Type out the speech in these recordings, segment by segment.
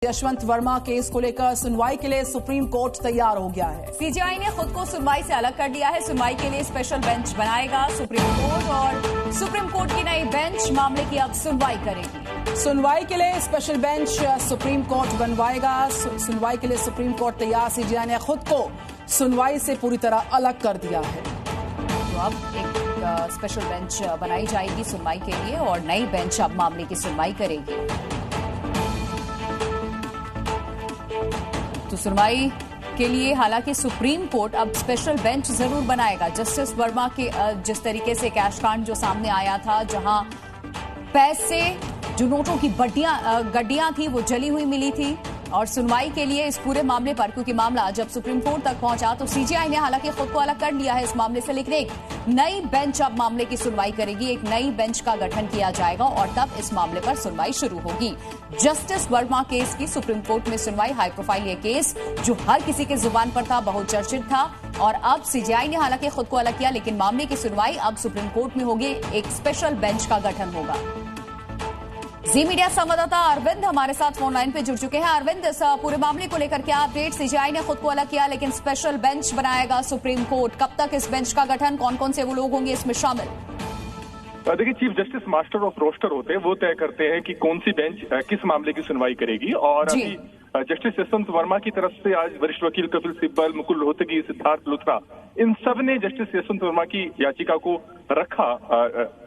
Yashwant Verma case को लेकर सुनवाई के लिए सुप्रीम कोर्ट तैयार हो गया है। सीजेआई ने खुद को सुनवाई से अलग कर दिया है। सुनवाई के लिए स्पेशल बेंच बनाएगा सुप्रीम कोर्ट और सुप्रीम कोर्ट की नई बेंच मामले की अब सुनवाई करेगी। सुनवाई के लिए स्पेशल बेंच सुप्रीम कोर्ट बनवाएगा। सुनवाई के लिए सुप्रीम कोर्ट तैयार। सीजेआई ने खुद को सुनवाई से पूरी तरह अलग कर दिया है। तो अब एक स्पेशल बेंच बनाई जाएगी सुनवाई के लिए और नई बेंच अब मामले की सुनवाई करेगी। तो सुनवाई के लिए हालांकि सुप्रीम कोर्ट अब स्पेशल बेंच जरूर बनाएगा। जस्टिस वर्मा के जिस तरीके से कैश कांड जो सामने आया था, जहां पैसे जो नोटों की गड्डियां थी वो जली हुई मिली थी, और सुनवाई के लिए इस पूरे मामले पर, क्योंकि मामला जब सुप्रीम कोर्ट तक पहुंचा तो सीजेआई ने हालांकि खुद को अलग कर लिया है इस मामले से, लेकिन एक नई बेंच अब मामले की सुनवाई करेगी। एक नई बेंच का गठन किया जाएगा और तब इस मामले पर सुनवाई शुरू होगी। जस्टिस वर्मा केस की सुप्रीम कोर्ट में सुनवाई, हाई प्रोफाइल ये केस जो हर किसी के जुबान पर था, बहुत चर्चित था, और अब सीजेआई ने हालांकि खुद को अलग किया, लेकिन मामले की सुनवाई अब सुप्रीम कोर्ट में होगी। एक स्पेशल बेंच का गठन होगा। जी मीडिया संवाददाता अरविंद हमारे साथ फोन लाइन पे जुड़ चुके हैं। अरविंद, इस पूरे मामले को लेकर क्या अपडेट? सीजेआई ने खुद को अलग किया, लेकिन स्पेशल बेंच बनाएगा सुप्रीम कोर्ट। कब तक इस बेंच का गठन, कौन कौन से वो लोग होंगे इसमें शामिल? देखिए, chief justice master of roster होते हैं, वो तय करते हैं कि कौन सी बेंच किस मामले की सुनवाई करेगी। और अभी जस्टिस यशवंत वर्मा की तरफ से आज वरिष्ठ वकील कपिल सिब्बल, मुकुल रोहतगी, सिद्धार्थ लुथरा, इन सब ने जस्टिस यशवंत वर्मा की याचिका को रखा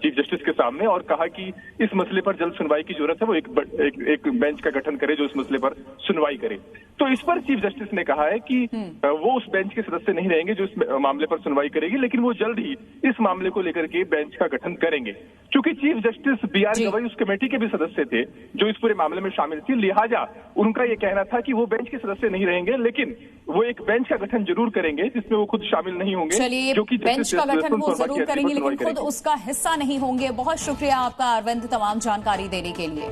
चीफ जस्टिस के सामने और कहा कि इस मसले पर जल्द सुनवाई की जरूरत है। वो एक बेंच का गठन करे जो इस मसले पर सुनवाई करे। तो इस पर चीफ जस्टिस ने कहा है कि वो उस बेंच के सदस्य नहीं रहेंगे जो इस मामले पर सुनवाई करेगी, लेकिन वो जल्द ही इस मामले को लेकर के बेंच का गठन करेंगे। क्योंकि चीफ जस्टिस बीआर गवई उस कमेटी के भी सदस्य थे जो इस पूरे मामले में शामिल थी, लिहाजा उनका ये कहना था कि वो बेंच के सदस्य नहीं रहेंगे, लेकिन वो एक बेंच का गठन जरूर करेंगे जिसमें वो खुद शामिल नहीं होंगे। चलिए, जो कि बेंच का गठन वो जरूर करेंगे, लेकिन खुद उसका हिस्सा नहीं होंगे। बहुत शुक्रिया आपका अरविंद, तमाम जानकारी देने के लिए।